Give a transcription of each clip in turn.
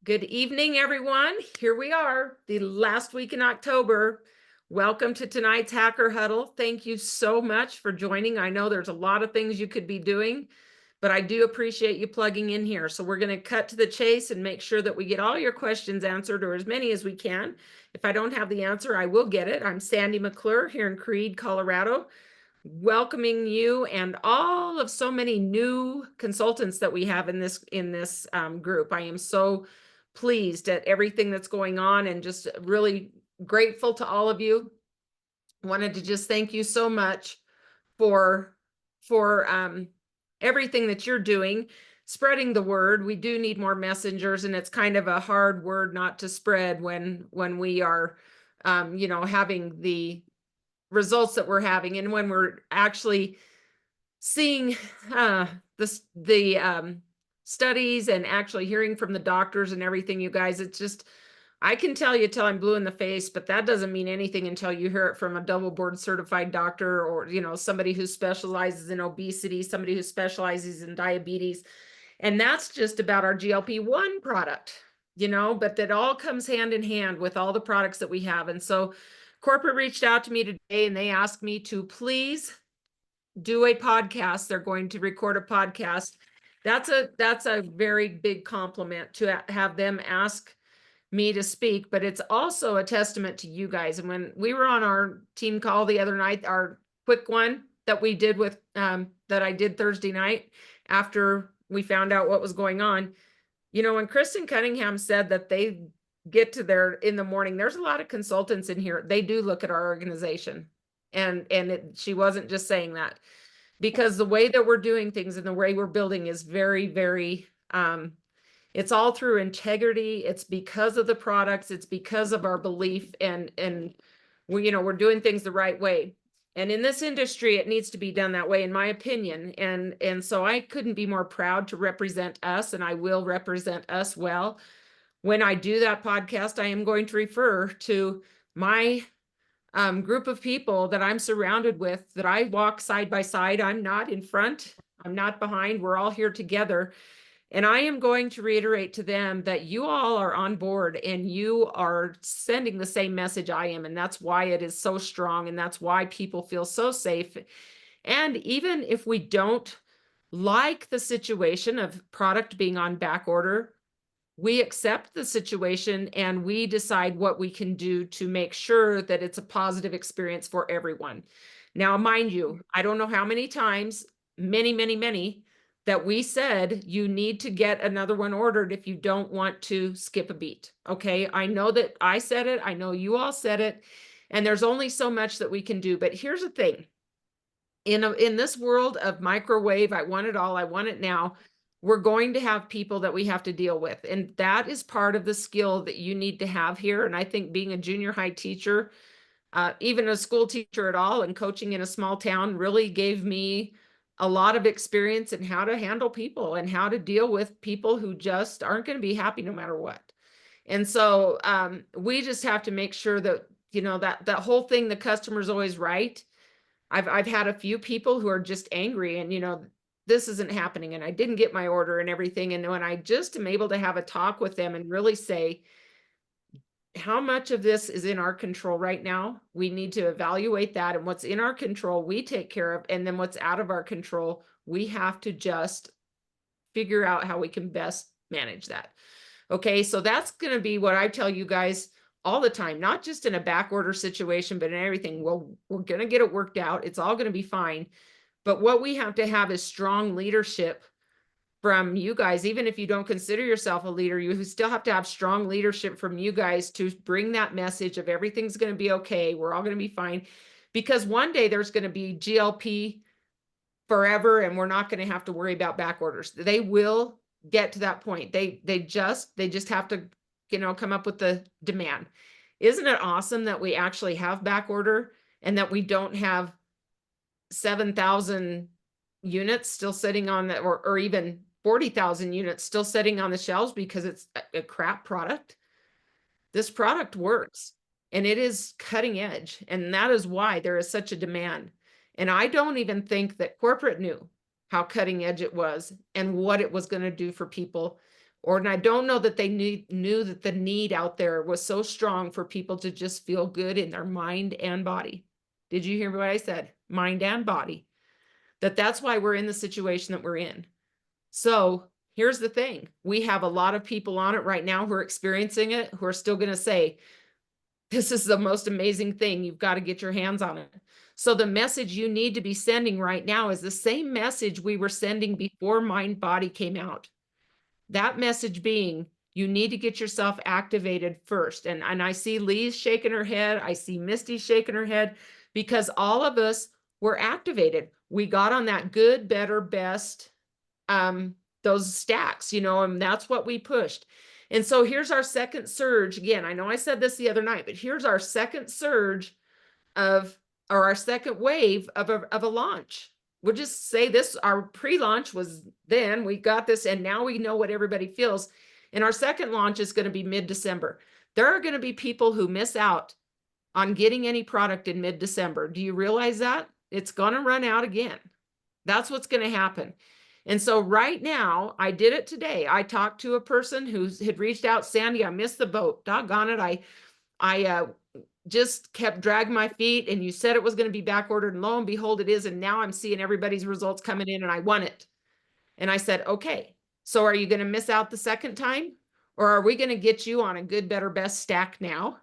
Good evening, everyone. Here we are, the last week in October. Welcome to tonight's Hacker Huddle. Thank you so much for joining. I know there's a lot of things you could be doing, but I do appreciate you plugging in here. So we're going to cut to the chase and make sure that we get all your questions answered, or as many as we can. If I don't have the answer, I will get it. I'm Sandy McClure here in Creede, Colorado, welcoming you and all of so many new consultants that we have in this group. I am so pleased at everything that's going on and just really grateful to all of you. Wanted to just thank you so much for everything that you're doing, spreading the word. We do need more messengers, and it's kind of a hard word not to spread when we are having the results that we're having, and when we're actually seeing the studies and actually hearing from the doctors and everything. You guys, it's just, I can tell you till I'm blue in the face, but that doesn't mean anything until you hear it from a double board certified doctor, or somebody who specializes in obesity, somebody who specializes in diabetes. And that's just about our GLP-1 product, but that all comes hand in hand with all the products that we have. And so corporate reached out to me today and they asked me to please do a podcast. They're going to record a podcast. That's a very big compliment to have them ask me to speak, but it's also a testament to you guys. And when we were on our team call the other night, our quick one that we did with that I did Thursday night after we found out what was going on, when Kristen Cunningham said that they get to there in the morning, there's a lot of consultants in here. They do look at our organization, and she wasn't just saying that, because the way that we're doing things and the way we're building is very, very, it's all through integrity. It's because of the products. It's because of our belief, and we're doing things the right way. And in this industry, it needs to be done that way, in my opinion. And so I couldn't be more proud to represent us, and I will represent us well. When I do that podcast, I am going to refer to my group of people that I'm surrounded with, that I walk side by side. I'm not in front. I'm not behind. We're all here together. And I am going to reiterate to them that you all are on board and you are sending the same message I am. And that's why it is so strong. And that's why people feel so safe. And even if we don't like the situation of product being on back order, we accept the situation and we decide what we can do to make sure that it's a positive experience for everyone. Now, mind you, I don't know how many times, many, that we said you need to get another one ordered if you don't want to skip a beat. Okay, I know that I said it. I know you all said it. And there's only so much that we can do. But here's the thing. In this world of microwave, I want it all, I want it now, we're going to have people that we have to deal with. And that is part of the skill that you need to have here. And I think being a junior high teacher, even a school teacher at all, and coaching in a small town really gave me a lot of experience in how to handle people and how to deal with people who just aren't going to be happy no matter what. And so we just have to make sure that, that whole thing, the customer's always right. I've had a few people who are just angry and, this isn't happening and I didn't get my order and everything. And when I just am able to have a talk with them and really say, how much of this is in our control right now? We need to evaluate that, and what's in our control, we take care of. And then what's out of our control, we have to just figure out how we can best manage that. Okay, so that's going to be what I tell you guys all the time, not just in a back order situation, but in everything. Well, we're going to get it worked out. It's all going to be fine. But what we have to have is strong leadership from you guys. Even if you don't consider yourself a leader, you still have to have strong leadership from you guys to bring that message of everything's going to be okay. We're all going to be fine, because one day there's going to be GLP forever and we're not going to have to worry about back orders. They will get to that point. They just have to, come up with the demand. Isn't it awesome that we actually have back order and that we don't have 7,000 units still sitting on that, or even 40,000 units still sitting on the shelves because it's a crap product? This product works and it is cutting edge. And that is why there is such a demand. And I don't even think that corporate knew how cutting edge it was and what it was going to do for people, and I don't know that they knew that the need out there was so strong for people to just feel good in their mind and body. Did you hear what I said? Mind and body. That's why we're in the situation that we're in. So here's the thing. We have a lot of people on it right now who are experiencing it, who are still going to say, this is the most amazing thing. You've got to get your hands on it. So the message you need to be sending right now is the same message we were sending before Mind Body came out. That message being, you need to get yourself activated first. And I see Lee's shaking her head. I see Misty shaking her head, because all of us were activated. We got on that good, better, best, those stacks, and that's what we pushed. And so here's our second surge. Again, I know I said this the other night, but here's our second surge or our second wave of a launch. We'll just say this, our pre-launch was then, we got this, and now we know what everybody feels. And our second launch is going to be mid-December. There are going to be people who miss out on getting any product in mid-December. Do you realize that? It's going to run out again. That's what's going to happen. And so right now, I did it today. I talked to a person who had reached out, Sandy, I missed the boat. Doggone it. I just kept dragging my feet, and you said it was going to be back ordered, and lo and behold, it is. And now I'm seeing everybody's results coming in, and I won it. And I said, okay, so are you going to miss out the second time? Or are we going to get you on a good, better, best stack now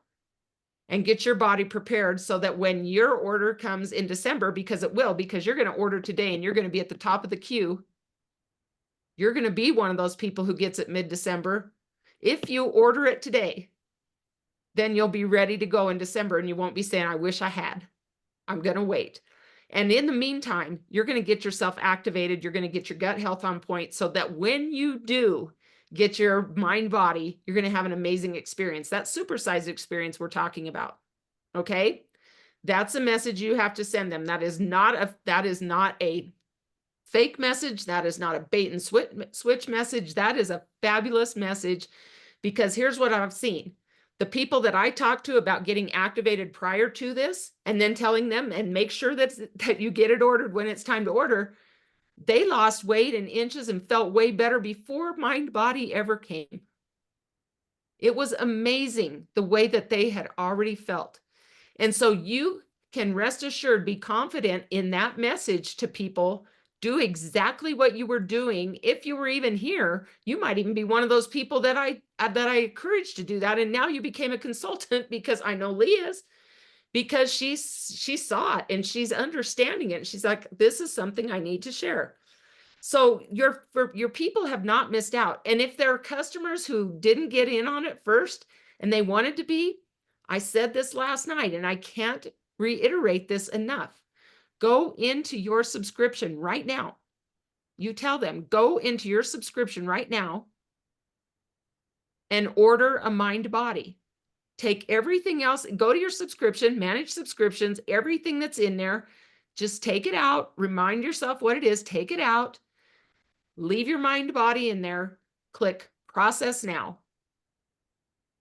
and get your body prepared so that when your order comes in December, because it will, because you're going to order today and you're going to be at the top of the queue, you're going to be one of those people who gets it mid-December. If you order it today, then you'll be ready to go in December, and you won't be saying, I wish I had. I'm going to wait. And in the meantime, you're going to get yourself activated. You're going to get your gut health on point so that when you do get your mind body, you're going to have an amazing experience. That supersized experience we're talking about. Okay? That's a message you have to send them. That is not a fake message. That is not a bait and switch message. That is a fabulous message, because here's what I've seen. The people that I talked to about getting activated prior to this, and then telling them, and make sure that you get it ordered when it's time to order, they lost weight and inches and felt way better before Mind Body ever came. It was amazing the way that they had already felt. And so you can rest assured, be confident in that message to people. Do exactly what you were doing. If you were even here, you might even be one of those people that I encouraged to do that. And now you became a consultant, because I know Lee is, because she saw it and she's understanding it. She's like, this is something I need to share. So your people have not missed out. And if there are customers who didn't get in on it first and they wanted to be, I said this last night, and I can't reiterate this enough. Go into your subscription right now. You tell them, go into your subscription right now and order a Mind Body. Take everything else, go to your subscription, manage subscriptions, everything that's in there, just take it out, remind yourself what it is, take it out, leave your Mind Body in there, click process now.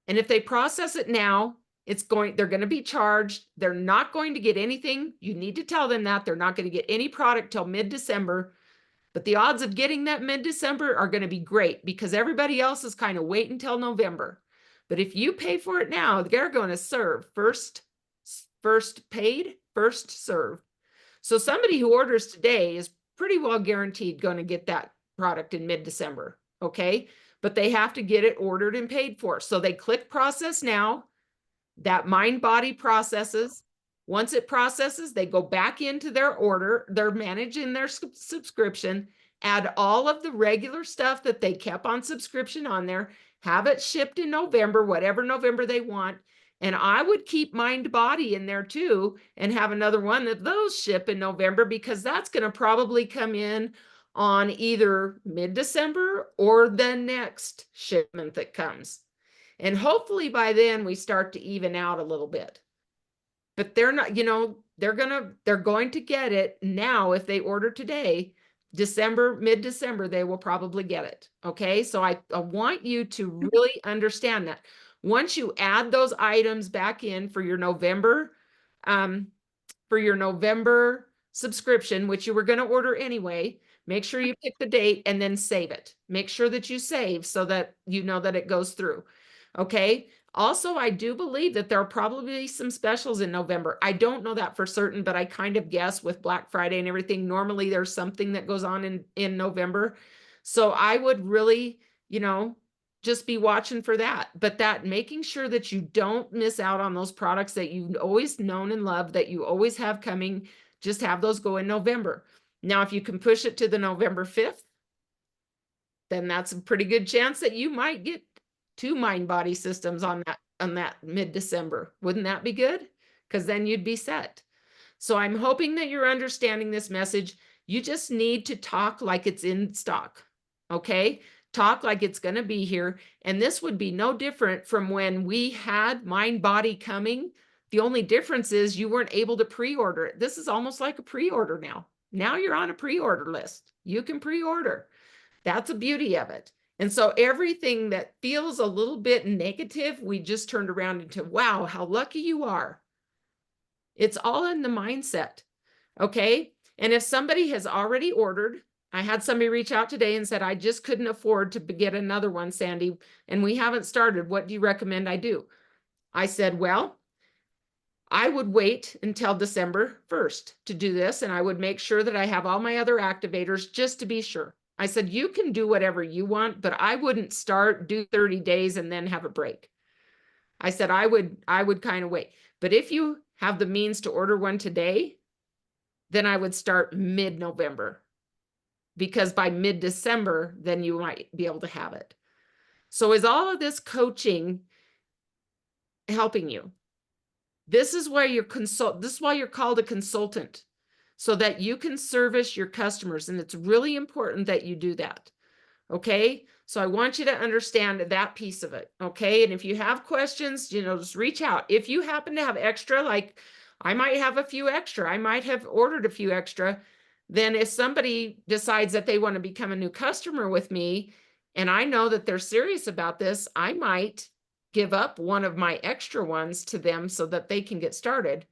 And if they process it now, they're going to be charged. They're not going to get anything. You need to tell them that they're not going to get any product till mid-December, but the odds of getting that mid-December are going to be great, because everybody else is kind of waiting until November. But if you pay for it now, they're going to serve first paid, first served. So somebody who orders today is pretty well guaranteed going to get that product in mid-December. Okay. But they have to get it ordered and paid for. So they click process now. That Mind Body processes. Once it processes, they go back into their order. They're managing their subscription, add all of the regular stuff that they kept on subscription on there, have it shipped in November, whatever November they want. And I would keep Mind Body in there too, and have another one of those ship in November, because that's going to probably come in on either mid-December or the next shipment that comes. And hopefully by then we start to even out a little bit. But they're not, they're going to get it now. If they order today, mid-December, they will probably get it. Okay. So I want you to really understand that. Once you add those items back in for your November subscription, which you were going to order anyway, Make sure you pick the date and then save it. Make sure that you save so that you know that it goes through. Okay. Also, I do believe that there are probably some specials in November. I don't know that for certain, but I kind of guess with Black Friday and everything, normally there's something that goes on in November. So I would really, just be watching for that. But that making sure that you don't miss out on those products that you've always known and loved, that you always have coming, just have those go in November. Now, if you can push it to the November 5th, then that's a pretty good chance that you might get 2 mind body systems on that mid-December. Wouldn't that be good? Because then you'd be set. So I'm hoping that you're understanding this message. You just need to talk like it's in stock. Okay? Talk like it's going to be here. And this would be no different from when we had mind body coming. The only difference is you weren't able to pre-order it. This is almost like a pre-order now. Now you're on a pre-order list. You can pre-order. That's the beauty of it. And so everything that feels a little bit negative, we just turned around into, wow, how lucky you are. It's all in the mindset. Okay. And if somebody has already ordered, I had somebody reach out today and said, I just couldn't afford to get another one, Sandy, and we haven't started. What do you recommend I do? I said, well, I would wait until December 1st to do this, and I would make sure that I have all my other activators just to be sure. I said, you can do whatever you want, but I wouldn't do 30 days and then have a break. I said, I would kind of wait. But if you have the means to order one today, then I would start mid-November, because by mid-December, then you might be able to have it. So is all of this coaching helping you? This is why this is why you're called a consultant, so that you can service your customers. And it's really important that you do that. Okay. So I want you to understand that piece of it. Okay. And if you have questions, just reach out. If you happen to have extra, like I might have a few extra, I might have ordered a few extra. Then if somebody decides that they want to become a new customer with me, and I know that they're serious about this, I might give up one of my extra ones to them so that they can get started.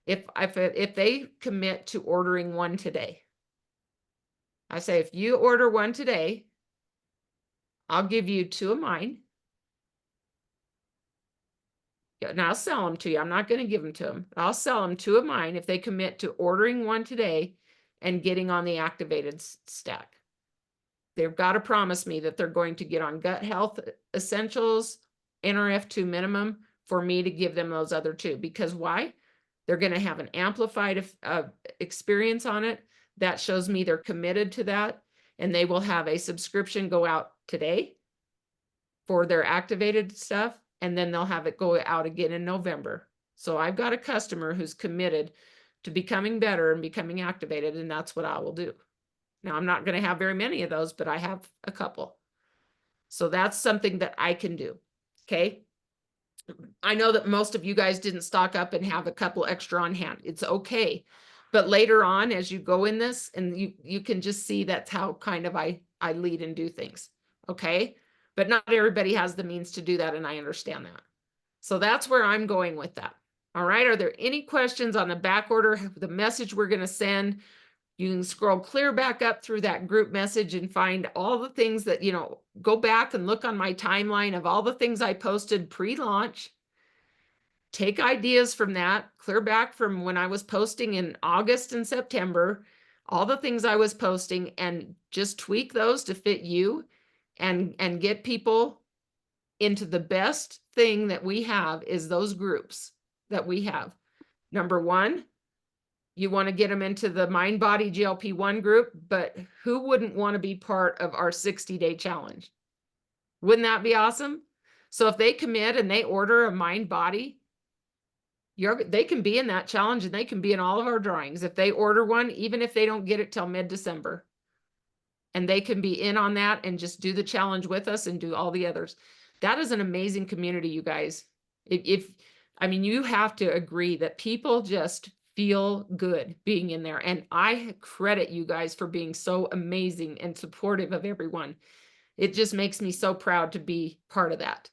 If they commit to ordering one today, I say, if you order one today, I'll give you 2 of mine. And I'll sell them to you. I'm not going to give them to them. I'll sell them 2 of mine if they commit to ordering one today and getting on the activated stack. They've got to promise me that they're going to get on Gut Health Essentials, NRF2 minimum, for me to give them those other 2. Because why? They're going to have an amplified experience on it. That shows me they're committed to that. And they will have a subscription go out today for their activated stuff. And then they'll have it go out again in November. So I've got a customer who's committed to becoming better and becoming activated. And that's what I will do. Now, I'm not going to have very many of those, but I have a couple. So that's something that I can do. Okay. I know that most of you guys didn't stock up and have a couple extra on hand. It's okay. But later on, as you go in this, and you can just see that's how kind of I lead and do things. Okay. But not everybody has the means to do that. And I understand that. So that's where I'm going with that. All right. Are there any questions on the back order, the message we're going to send? You can scroll clear back up through that group message and find all the things that, go back and look on my timeline of all the things I posted pre-launch. Take ideas from that, clear back from when I was posting in August and September, all the things I was posting, and just tweak those to fit you and get people into the best thing that we have is those groups that we have. Number 1, you want to get them into the Mind Body GLP-1 group, but who wouldn't want to be part of our 60-day challenge? Wouldn't that be awesome? So if they commit and they order a Mind Body, they can be in that challenge, and they can be in all of our drawings. If they order one, even if they don't get it till mid-December, and they can be in on that and just do the challenge with us and do all the others. That is an amazing community, you guys. You have to agree that people just feel good being in there. And I credit you guys for being so amazing and supportive of everyone. It just makes me so proud to be part of that.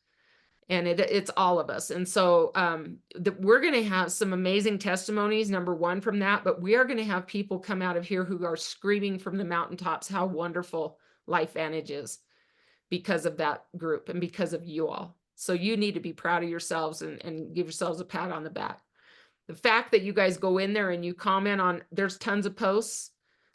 And it's all of us. And so we're going to have some amazing testimonies, number one, from that, but we are going to have people come out of here who are screaming from the mountaintops how wonderful LifeVantage is because of that group and because of you all. So you need to be proud of yourselves and give yourselves a pat on the back. The fact that you guys go in there and you comment on, there's tons of posts,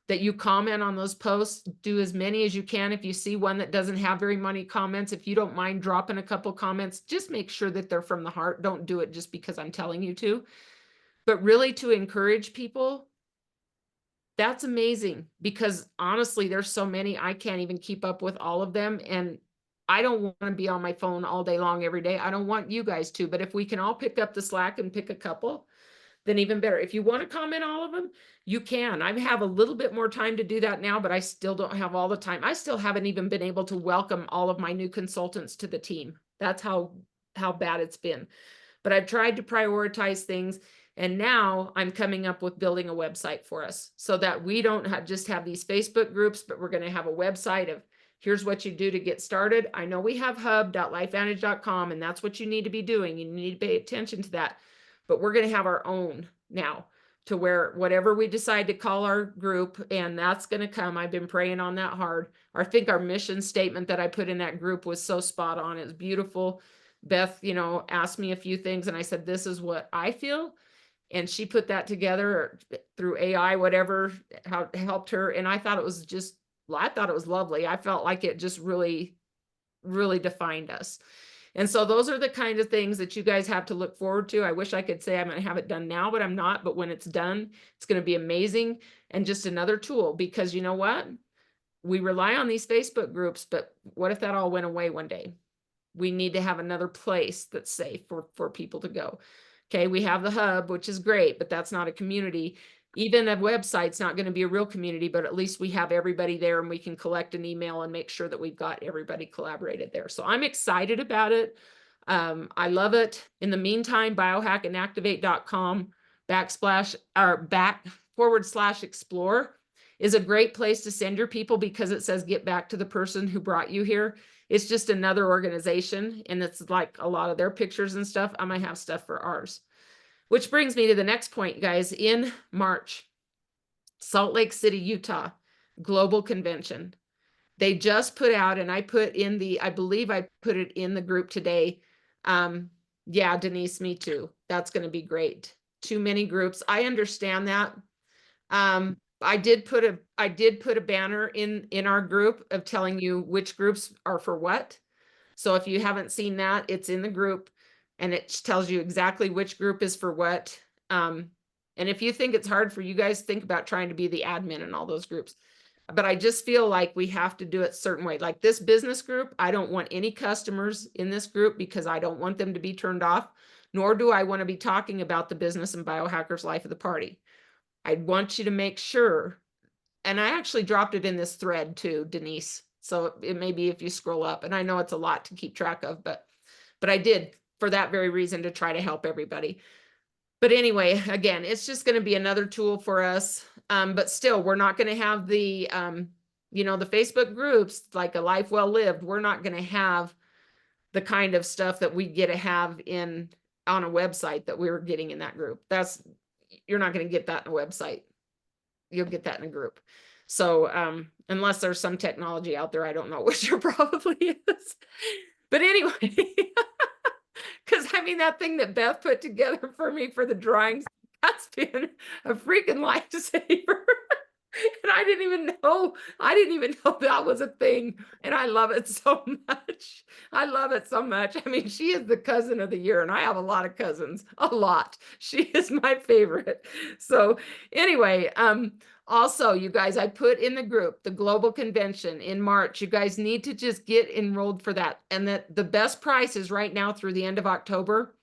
that you comment on those posts, do as many as you can. If you see one that doesn't have very many comments, if you don't mind dropping a couple comments, just make sure that they're from the heart. Don't do it just because I'm telling you to, but really to encourage people. That's amazing, because honestly, there's so many, I can't even keep up with all of them. And I don't want to be on my phone all day long every day. I don't want you guys to, but if we can all pick up the slack and pick a couple, then even better. If you want to comment all of them, you can. I have a little bit more time to do that now, but I still don't have all the time. I still haven't even been able to welcome all of my new consultants to the team. That's how bad it's been. But I've tried to prioritize things. And now I'm coming up with building a website for us so that we don't just have these Facebook groups, but we're going to have a website of here's what you do to get started. I know we have hub.lifevantage.com, and that's what you need to be doing. You need to pay attention to that. But we're going to have our own now, to where whatever we decide to call our group, and that's going to come. I've been praying on that hard. I think our mission statement that I put in that group was so spot on. It's beautiful. Beth, asked me a few things, and I said, this is what I feel. And she put that together through AI, whatever, how helped her. And I thought it was lovely. I felt like it just really, really defined us. And so those are the kind of things that you guys have to look forward to. I wish I could say I'm going to have it done now, but I'm not. But when it's done, it's going to be amazing, and just another tool, because you know what? We rely on these Facebook groups, but what if that all went away one day? We need to have another place that's safe for people to go. Okay, we have the hub, which is great, but that's not a community. Even a website's not going to be a real community, but at least we have everybody there, and we can collect an email and make sure that we've got everybody collaborated there. So I'm excited about it. I love it. In the meantime, biohackandactivate.com /explore is a great place to send your people, because it says get back to the person who brought you here. It's just another organization, and it's like a lot of their pictures and stuff. I might have stuff for ours. Which brings me to the next point, guys. In March, Salt Lake City, Utah, Global Convention. They just put out, and I believe I put it in the group today. Yeah, Denise, me too. That's going to be great. Too many groups. I understand that. I did put a banner in our group of telling you which groups are for what. So if you haven't seen that, it's in the group, and it tells you exactly which group is for what. And if you think it's hard for you guys, think about trying to be the admin in all those groups. But I just feel like we have to do it a certain way. Like this business group, I don't want any customers in this group, because I don't want them to be turned off, nor do I want to be talking about the business and biohackers life of the party. I want you to make sure, and I actually dropped it in this thread too, Denise. So it may be if you scroll up, and I know it's a lot to keep track of, but I did for that very reason, to try to help everybody. But anyway, again, it's just going to be another tool for us. But still, we're not going to have the, the Facebook groups like A Life Well Lived. We're not going to have the kind of stuff that we get to have on a website that we were getting in that group. You're not going to get that in a website. You'll get that in a group. So unless there's some technology out there, I don't know, which there probably is. But anyway, because I mean, that thing that Beth put together for me for the drawings, that's been a freaking lifesaver. And I didn't even know that was a thing. And I love it so much. I love it so much. I mean, she is the cousin of the year, and I have a lot of cousins, a lot. She is my favorite. So anyway, also, you guys, I put in the group, the global convention in March. You guys need to just get enrolled for that. And that the best price is right now through the end of October.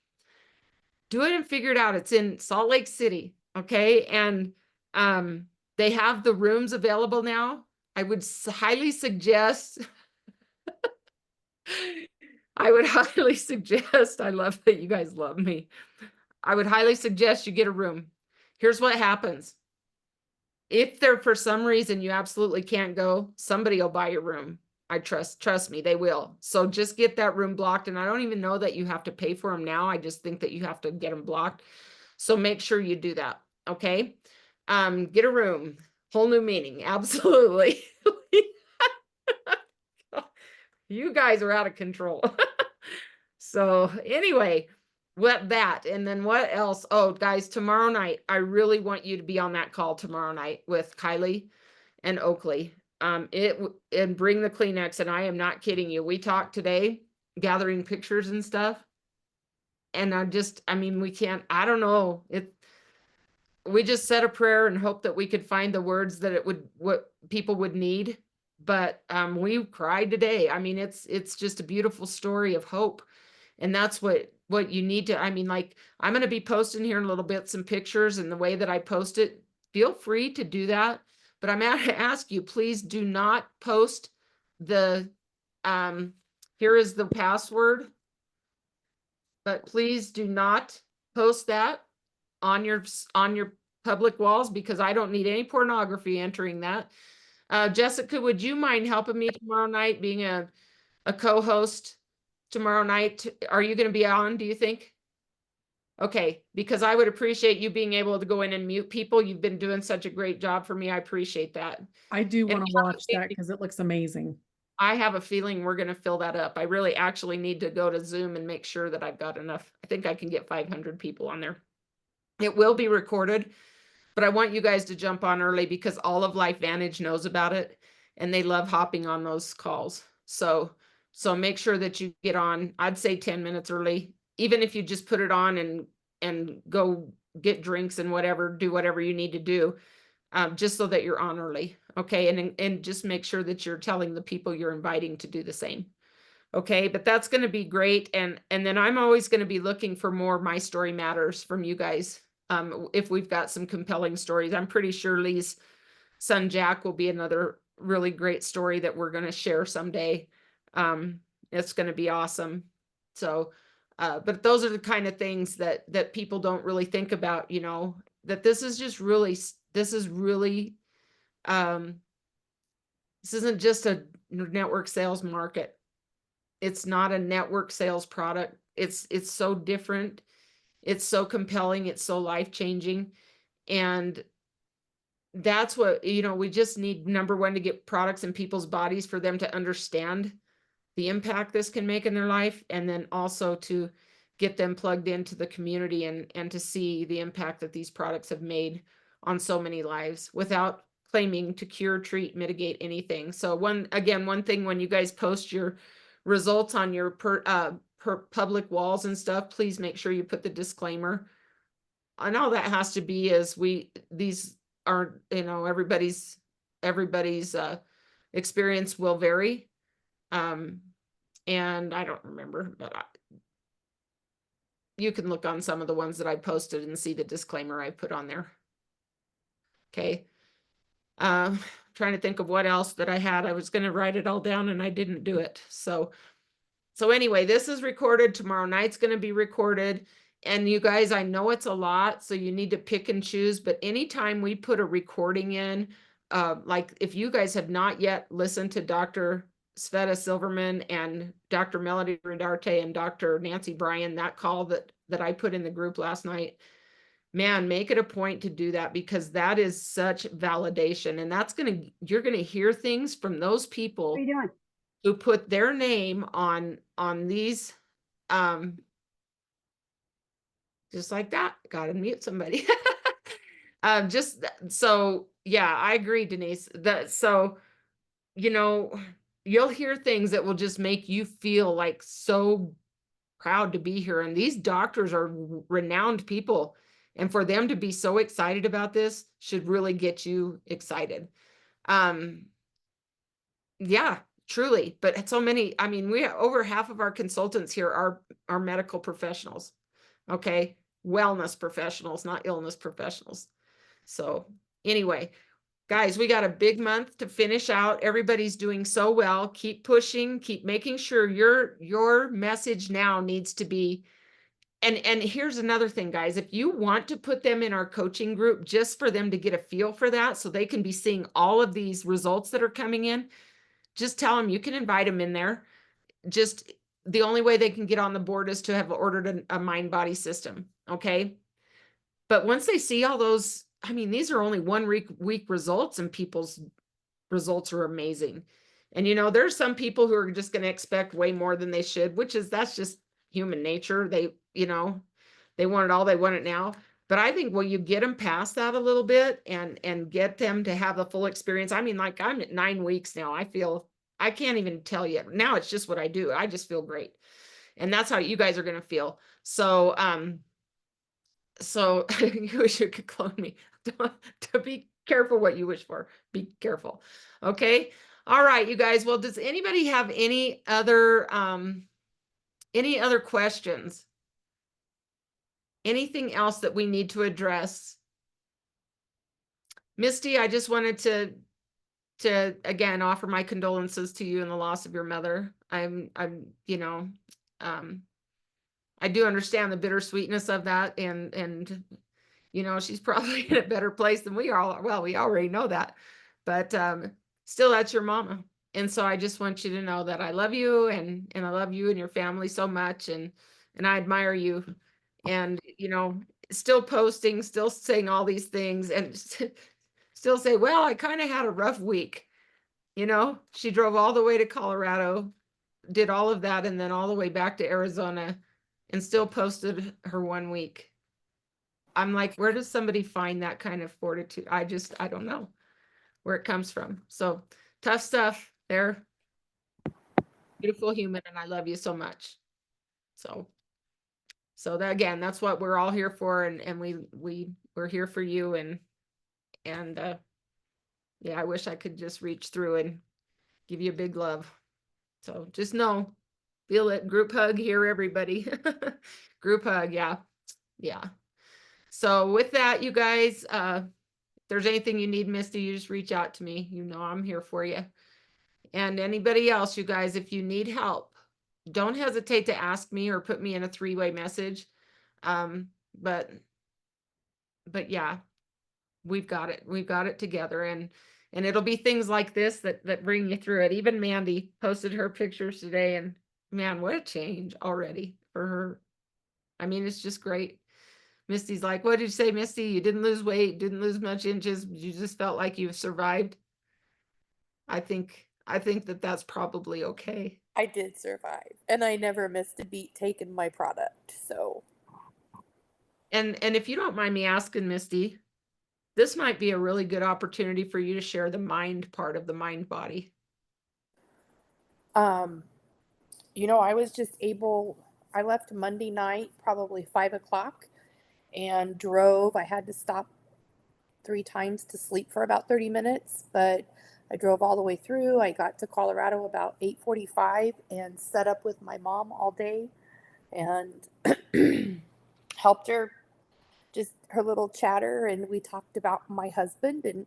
Do it and figure it out. It's in Salt Lake City. Okay. And, they have the rooms available now. I would highly suggest, I love that you guys love me. I would highly suggest you get a room. Here's what happens. If there, for some reason, you absolutely can't go, somebody will buy your room. I trust me, they will. So just get that room blocked, and I don't even know that you have to pay for them now. I just think that you have to get them blocked. So make sure you do that, okay? Get a room. Whole new meaning. Absolutely. You guys are out of control. So anyway, what that and then what else? Oh, guys, tomorrow night, I really want you to be on that call tomorrow night with Kylie and Oakley. And bring the Kleenex, and I am not kidding you. We talked today, gathering pictures and stuff. And I mean, we can't, I don't know. We just said a prayer and hope that we could find the words that what people would need. But we cried today. I mean, it's just a beautiful story of hope. And that's what you need to, I mean, like, I'm going to be posting here in a little bit some pictures, and the way that I post it, feel free to do that. But I'm going to ask you, please do not post the, here is the password, but please do not post that on your public walls, because I don't need any pornography entering that. Jessica, would you mind helping me tomorrow night, being a co-host tomorrow night? Are you going to be on, do you think? Okay, because I would appreciate you being able to go in and mute people. You've been doing such a great job for me. I appreciate that. I do And want to watch that because it looks amazing. I have a feeling we're going to fill that up. I really actually need to go to Zoom and make sure that I've got enough. I think I can get 500 people on there. It will be recorded, but I want you guys to jump on early, because all of Life Vantage knows about it, and they love hopping on those calls. So make sure that you get on, I'd say 10 minutes early, even if you just put it on and go get drinks and whatever, do whatever you need to do, just so that you're on early. Okay. And just make sure that you're telling the people you're inviting to do the same. Okay, but that's going to be great. And then I'm always going to be looking for more My Story Matters from you guys. If we've got some compelling stories, I'm pretty sure Lee's son Jack will be another really great story that we're going to share someday. It's going to be awesome. So, but those are the kind of things that people don't really think about, that this is really, this isn't just a network sales market. It's not a network sales product. It's so different. It's so compelling. It's so life-changing. And that's what, we just need, number one, to get products in people's bodies for them to understand the impact this can make in their life. And then also to get them plugged into the community and to see the impact that these products have made on so many lives without claiming to cure, treat, mitigate anything. So one thing, when you guys post your results on your per public walls and stuff, please make sure you put the disclaimer. And all that has to be is these aren't, everybody's experience will vary. And I don't remember, but you can look on some of the ones that I posted and see the disclaimer I put on there. Okay. Trying to think of what else that I had. I was going to write it all down and I didn't do it. So anyway, this is recorded. Tomorrow night's going to be recorded. And you guys, I know it's a lot, so you need to pick and choose. But anytime we put a recording in, like if you guys have not yet listened to Dr. Sveta Silverman and Dr. Melody Redarte and Dr. Nancy Bryan, that call that I put in the group last night, man, make it a point to do that, because that is such validation. And you're going to hear things from those people. What are you doing? Who put their name on these, just like that. Gotta mute somebody. Just so, yeah, I agree, Denise. You'll hear things that will just make you feel like so proud to be here. And these doctors are renowned people, and for them to be so excited about this should really get you excited. Yeah. Truly, but so many, I mean, we have over half of our consultants here are medical professionals. Okay. Wellness professionals, not illness professionals. So anyway, guys, we got a big month to finish out. Everybody's doing so well. Keep pushing, keep making sure your message now needs to be, and here's another thing, guys, if you want to put them in our coaching group just for them to get a feel for that, so they can be seeing all of these results that are coming in, just tell them you can invite them in there. Just the only way they can get on the board is to have ordered a mind body system. Okay. But once they see all those, I mean, these are only 1 week results, and people's results are amazing. And there's some people who are just going to expect way more than they should, that's just human nature. They want it all, they want it now. But I think, you get them past that a little bit and get them to have the full experience. I mean, like, I'm at 9 weeks now. I can't even tell you. Now it's just what I do. I just feel great. And that's how you guys are going to feel. So, you wish you could clone me. To be careful what you wish for. Be careful. Okay. All right, you guys. Well, does anybody have any other questions? Anything else that we need to address? Misty, I just wanted to again offer my condolences to you in the loss of your mother. I do understand the bittersweetness of that, and she's probably in a better place than we are. Well, we already know that, but still, that's your mama. And so I just want you to know that I love you, and I love you and your family so much, and I admire you. And still posting, still saying all these things, and still say, well, I kind of had a rough week. She drove all the way to Colorado, did all of that, and then all the way back to Arizona, and still posted her 1 week. I'm like, where does somebody find that kind of fortitude? I don't know where it comes from. So tough stuff there. Beautiful human, and I love you so much. So that, again, that's what we're all here for, and we're here for you, and yeah, I wish I could just reach through and give you a big love. So just know, feel it. Group hug here, everybody. Group hug, yeah. Yeah. So with that, you guys, if there's anything you need, Misty, you just reach out to me. I'm here for you. And anybody else, you guys, if you need help, don't hesitate to ask me or put me in a 3-way message. But yeah, we've got it. We've got it together, and it'll be things like this that bring you through it. Even Mandy posted her pictures today, and man, what a change already for her. I mean, it's just great. Misty's like, what did you say, Misty? You didn't lose weight, didn't lose much inches. You just felt like you've survived. I think that's probably okay. I did survive, and I never missed a beat taking my product. So, and if you don't mind me asking, Misty, this might be a really good opportunity for you to share the mind part of the mind body. I was just able. I left Monday night, probably 5 o'clock, and drove. I had to stop 3 times to sleep for about 30 minutes, but I drove all the way through. I got to Colorado about 8:45 and set up with my mom all day and helped her, just her little chatter. And we talked about my husband and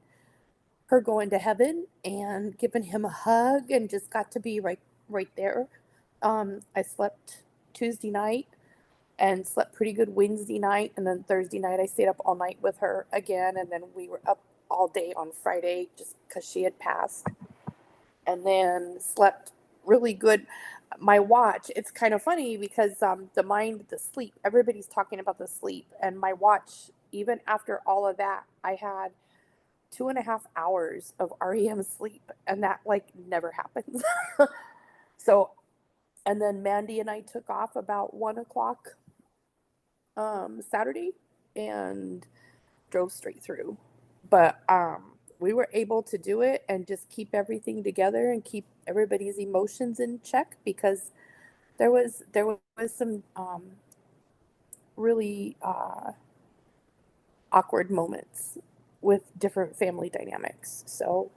her going to heaven and giving him a hug, and just got to be right there. I slept Tuesday night and slept pretty good Wednesday night, and then Thursday night I stayed up all night with her again, and then we were up all day on Friday just because she had passed, and then slept really good. My watch, it's kind of funny because the sleep, everybody's talking about the sleep, and my watch, even after all of that, I had 2.5 hours of REM sleep, and that never happens. So, and then Mandy and I took off about 1 o'clock Saturday and drove straight through. But we were able to do it and just keep everything together and keep everybody's emotions in check, because there was some really awkward moments with different family dynamics. So,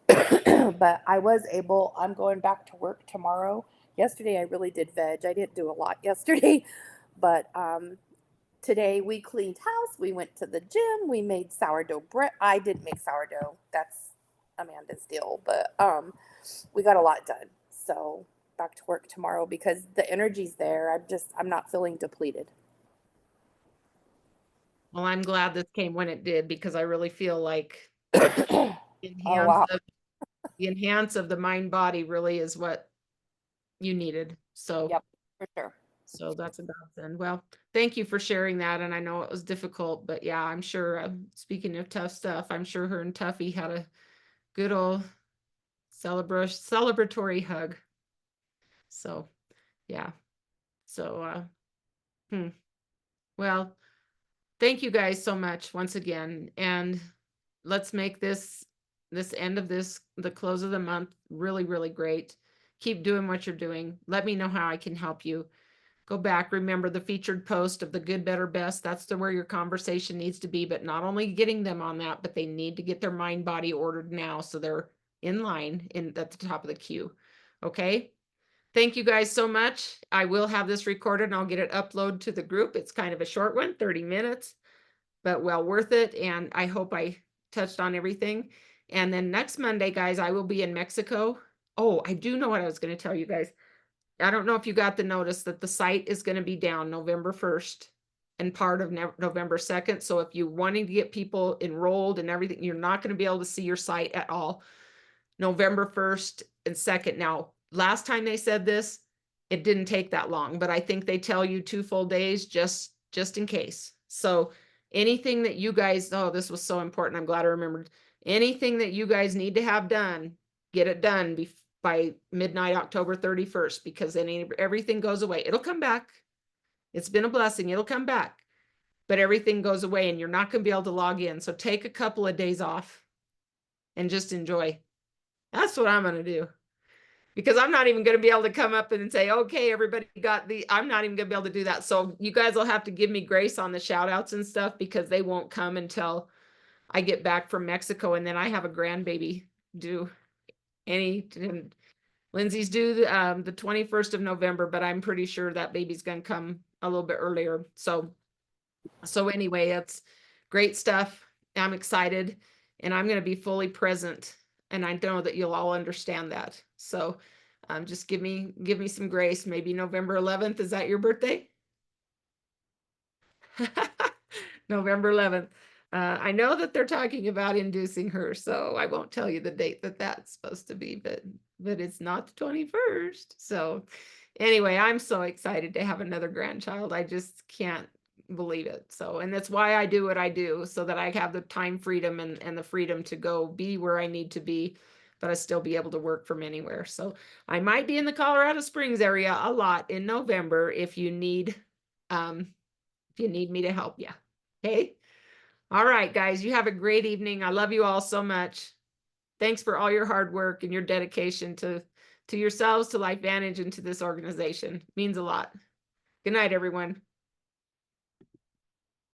but I was able. I'm going back to work tomorrow. Yesterday I really did veg. I didn't do a lot yesterday, but today we cleaned house, we went to the gym, we made sourdough bread. I didn't make sourdough. That's Amanda's deal, but we got a lot done. So back to work tomorrow because the energy's there. I'm not feeling depleted. Well, I'm glad this came when it did, because I really feel like Oh in hands wow. of the enhance of the mind body really is what you needed. So, Yep, for sure. so that's a godsend. Well, thank you for sharing that. And I know it was difficult, but yeah, I'm sure, speaking of tough stuff, I'm sure her and Tuffy had a good old celebratory hug. So, yeah. So, well, thank you guys so much once again. And let's make this end of this, the close of the month, really, really great. Keep doing what you're doing. Let me know how I can help you. Go back, remember the featured post of the good, better, best. That's where your conversation needs to be, but not only getting them on that, but they need to get their mind body ordered now so they're in line at the top of the queue. Okay. Thank you guys so much. I will have this recorded and I'll get it uploaded to the group. It's kind of a short one, 30 minutes, but well worth it. And I hope I touched on everything. And then next Monday, guys, I will be in Mexico. Oh, I do know what I was going to tell you guys. I don't know if you got the notice that the site is going to be down November 1st and part of November 2nd. So if you're wanting to get people enrolled and everything, you're not going to be able to see your site at all November 1st and 2nd. Now, last time they said this, it didn't take that long, but I think they tell you 2 full days just in case. So anything that you guys, oh, this was so important. I'm glad I remembered. Anything that you guys need to have done, get it done by midnight, October 31st, because then everything goes away. It'll come back. It's been a blessing. It'll come back, but everything goes away and you're not going to be able to log in. So take a couple of days off and just enjoy. That's what I'm going to do, because I'm not even going to be able to come up and say, okay, everybody got I'm not even going to be able to do that. So you guys will have to give me grace on the shout outs and stuff, because they won't come until I get back from Mexico. And then I have a grandbaby due Lindsay's due the 21st of November, but I'm pretty sure that baby's going to come a little bit earlier. So anyway, it's great stuff. I'm excited and I'm going to be fully present. And I know that you'll all understand that. So just give me some grace. Maybe November 11th. Is that your birthday? November 11th. I know that they're talking about inducing her, so I won't tell you the date that that's supposed to be, but it's not the 21st. So anyway, I'm so excited to have another grandchild. I just can't believe it. So, and that's why I do what I do, so that I have the time freedom and the freedom to go be where I need to be, but I still be able to work from anywhere. So I might be in the Colorado Springs area a lot in November if you need me to help you. Okay. All right, guys, you have a great evening. I love you all so much. Thanks for all your hard work and your dedication to yourselves, to LifeVantage, and to this organization. It means a lot. Good night, everyone.